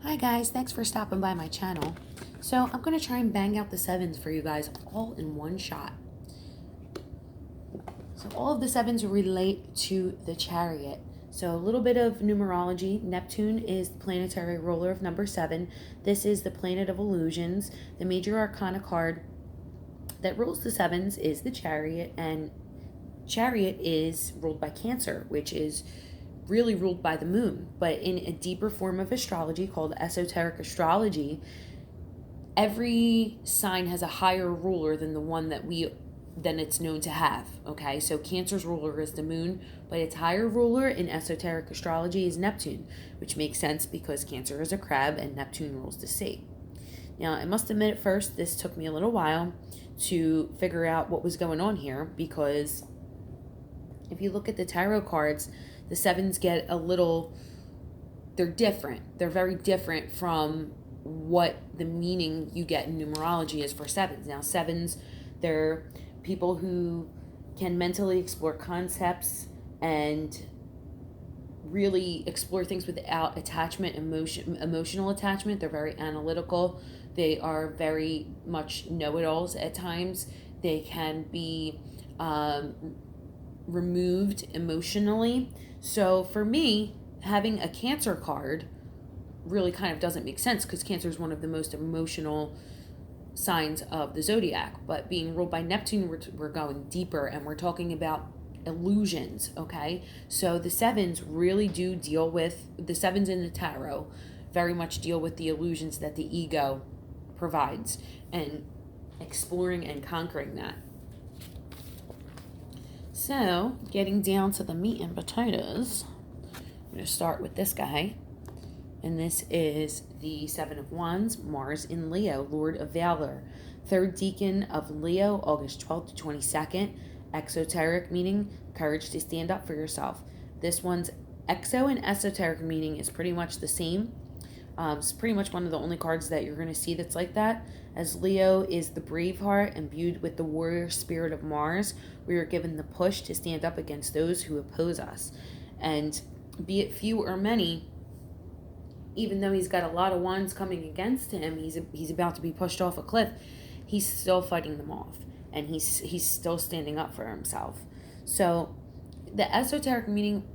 Hi guys, thanks for stopping by my channel. So I'm going to try and bang out the sevens for you guys all in one shot. So all of the sevens relate to the Chariot. So a little bit of numerology. Neptune is the planetary ruler of number 7. This is the planet of illusions. The major arcana card that rules the sevens is the Chariot, and Chariot is ruled by Cancer, which is really ruled by the moon. But in a deeper form of astrology called esoteric astrology, every sign has a higher ruler than the one than it's known to have. Okay, so Cancer's ruler is the moon, but its higher ruler in esoteric astrology is Neptune, which makes sense because Cancer is a crab and Neptune rules the sea. Now, I must admit at first this took me a little while to figure out what was going on here, because if you look at the tarot cards, the sevens get they're different. They're very different from what the meaning you get in numerology is for sevens. Now, sevens, they're people who can mentally explore concepts and really explore things without emotional attachment. They're very analytical. They are very much know-it-alls at times. They can be removed emotionally. So for me, having a Cancer card really kind of doesn't make sense, because Cancer is one of the most emotional signs of the zodiac. But being ruled by Neptune, we're going deeper, and we're talking about illusions. Okay, so the sevens really do deal with the sevens in the tarot, very much deal with the illusions that the ego provides and exploring and conquering that. So, getting down to the meat and potatoes, I'm going to start with this guy. And this is the Seven of Wands, Mars in Leo, Lord of Valor. Third Deacon of Leo, August 12th to 22nd. Exoteric meaning, courage to stand up for yourself. This one's exo and esoteric meaning is pretty much the same. It's pretty much one of the only cards that you're going to see that's like that. As Leo is the brave heart imbued with the warrior spirit of Mars, we are given the push to stand up against those who oppose us. And be it few or many, even though he's got a lot of wands coming against him, he's about to be pushed off a cliff, he's still fighting them off. And he's still standing up for himself. So the esoteric meaning,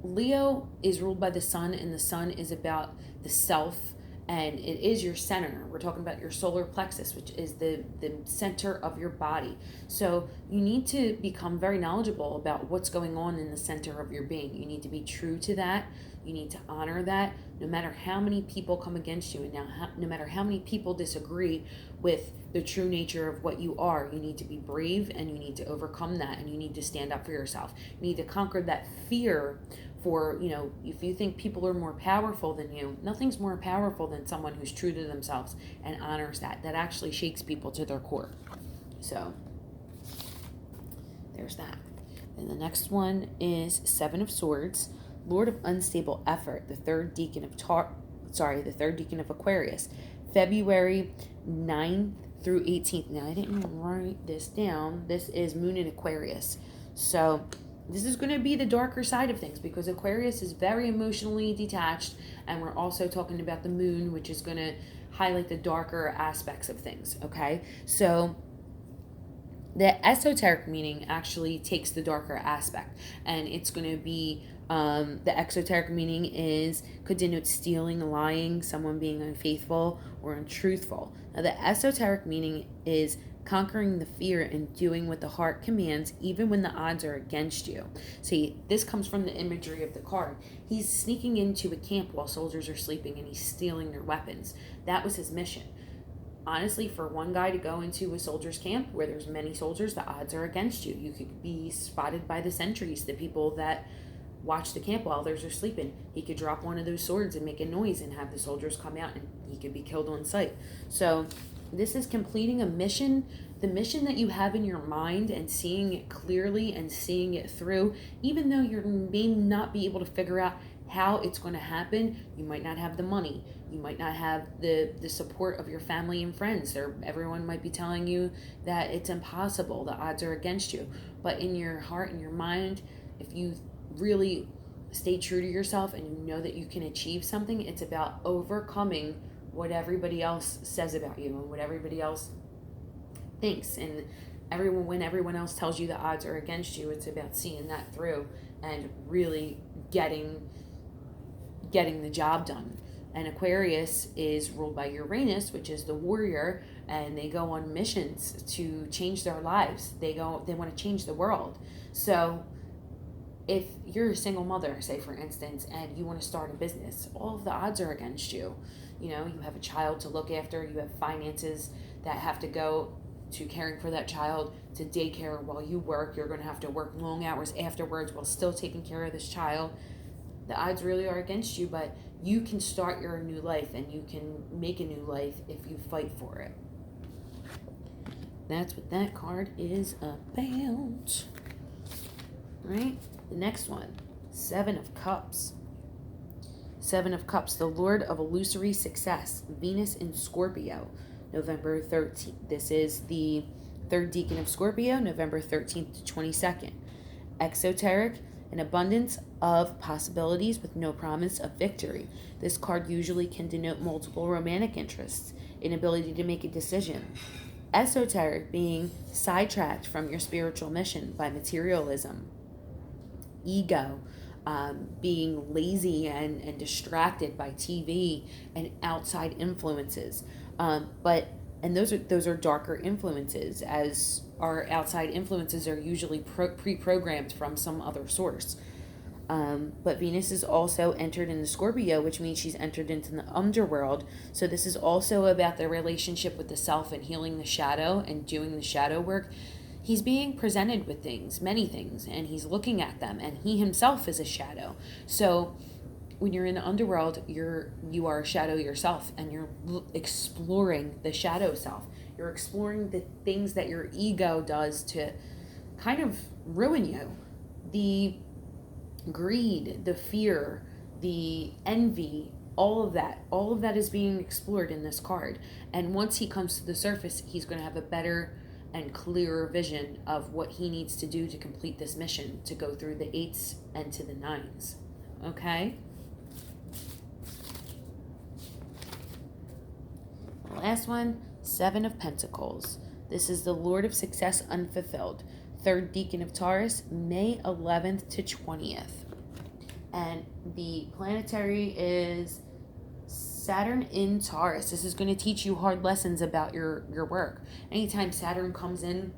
Leo is ruled by the sun, and the sun is about the self, and it is your center. We're talking about your solar plexus, which is the center of your body. So you need to become very knowledgeable about what's going on in the center of your being. You need to be true to that. You need to honor that, no matter how many people come against you, and no matter how many people disagree with the true nature of what you are. You need to be brave, and you need to overcome that, and you need to stand up for yourself. You need to conquer that fear. For, if you think people are more powerful than you, nothing's more powerful than someone who's true to themselves and honors that. That actually shakes people to their core. So there's that. And the next one is Seven of Swords, Lord of Unstable Effort, the third deacon of Aquarius, February 9th through 18th. Now, I didn't write this down. This is Moon in Aquarius. So this is going to be the darker side of things, because Aquarius is very emotionally detached, and we're also talking about the moon, which is going to highlight the darker aspects of things. Okay, so the esoteric meaning actually takes the darker aspect, and it's going to be the exoteric meaning could denote stealing, lying, someone being unfaithful or untruthful. Now, the esoteric meaning is conquering the fear and doing what the heart commands, even when the odds are against you. See, this comes from the imagery of the card. He's sneaking into a camp while soldiers are sleeping, and he's stealing their weapons. That was his mission. Honestly, for one guy to go into a soldier's camp where there's many soldiers, the odds are against you. You could be spotted by the sentries, the people that watch the camp while others are sleeping. He could drop one of those swords and make a noise and have the soldiers come out, and he could be killed on sight. So this is completing a mission, the mission that you have in your mind, and seeing it clearly and seeing it through. Even though you may not be able to figure out how it's going to happen, you might not have the money, you might not have the support of your family and friends. Everyone might be telling you that it's impossible, the odds are against you. But in your heart and your mind, if you really stay true to yourself and you know that you can achieve something, it's about overcoming what everybody else says about you and what everybody else thinks. And when everyone else tells you the odds are against you, it's about seeing that through and really getting the job done. And Aquarius is ruled by Uranus, which is the warrior, and they go on missions to change their lives. They want to change the world. So if you're a single mother, say for instance, and you want to start a business, all of the odds are against you. You know, you have a child to look after, you have finances that have to go to caring for that child, to daycare while you work. You're going to have to work long hours afterwards while still taking care of this child. The odds really are against you, but you can start your new life and you can make a new life if you fight for it. That's what that card is about. All right, the next one, 7 of Cups. 7 of Cups, the Lord of illusory success, Venus in Scorpio, November 13th. This is the 3rd decan of Scorpio, November 13th to 22nd. Exoteric, an abundance of possibilities with no promise of victory. This card usually can denote multiple romantic interests, inability to make a decision. Esoteric, being sidetracked from your spiritual mission by materialism. Ego, being lazy and distracted by TV and outside influences. And those are darker influences, as our outside influences are usually pre-programmed from some other source. But Venus is also entered into Scorpio, which means she's entered into the underworld. So this is also about the relationship with the self and healing the shadow and doing the shadow work. He's being presented with things, many things, and he's looking at them, and he himself is a shadow. So when you're in the underworld, you are a shadow yourself, and you're exploring the shadow self. You're exploring the things that your ego does to kind of ruin you. The greed, the fear, the envy, all of that is being explored in this card. And once he comes to the surface, he's going to have a better and clearer vision of what he needs to do to complete this mission, to go through the 8s and to the 9s. Okay? The last one, 7 of Pentacles. This is the Lord of Success Unfulfilled, 3rd decan of Taurus, May 11th to 20th. And the planetary is Saturn in Taurus. This is going to teach you hard lessons about your work. Anytime Saturn comes in,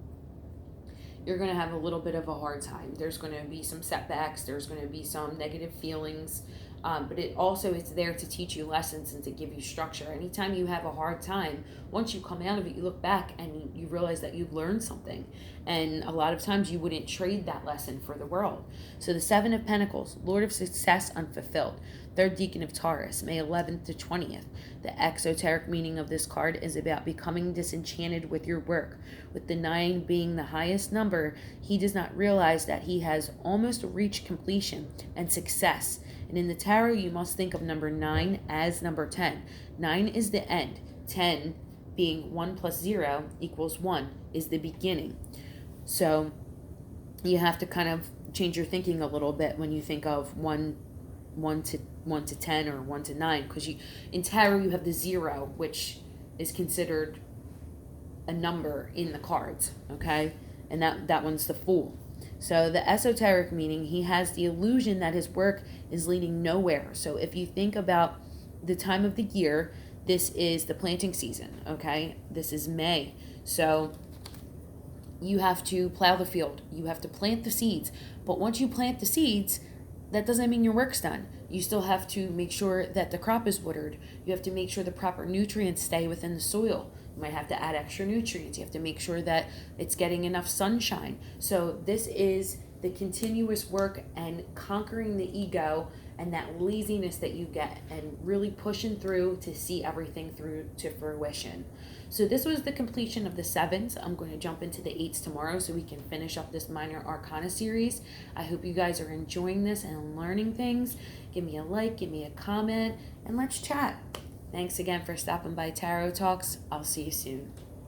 you're going to have a little bit of a hard time. There's going to be some setbacks. There's going to be some negative feelings. But it's there to teach you lessons and to give you structure. Anytime you have a hard time, once you come out of it, you look back and you realize that you've learned something. And a lot of times you wouldn't trade that lesson for the world. So the 7 of Pentacles, Lord of Success Unfulfilled, 3rd decan of Taurus, May 11th to 20th. The exoteric meaning of this card is about becoming disenchanted with your work. With the 9 being the highest number, he does not realize that he has almost reached completion and success. And in the tarot, you must think of number 9 as number 10. 9 is the end. 10, being 1 plus 0 equals 1, is the beginning. So you have to kind of change your thinking a little bit when you think of 1 to 10 or 1 to 9, because in tarot you have the 0, which is considered a number in the cards, okay? And that one's the Fool. So the esoteric meaning, he has the illusion that his work is leading nowhere. So if you think about the time of the year, this is the planting season, okay? This is May. So you have to plow the field. You have to plant the seeds. But once you plant the seeds, that doesn't mean your work's done. You still have to make sure that the crop is watered. You have to make sure the proper nutrients stay within the soil. You might have to add extra nutrients. You have to make sure that it's getting enough sunshine. So this is the continuous work and conquering the ego and that laziness that you get and really pushing through to see everything through to fruition. So this was the completion of the 7s. I'm going to jump into the 8s tomorrow so we can finish up this minor arcana series. I hope you guys are enjoying this and learning things. Give me a like, give me a comment, and let's chat. Thanks again for stopping by Tarot Talks. I'll see you soon.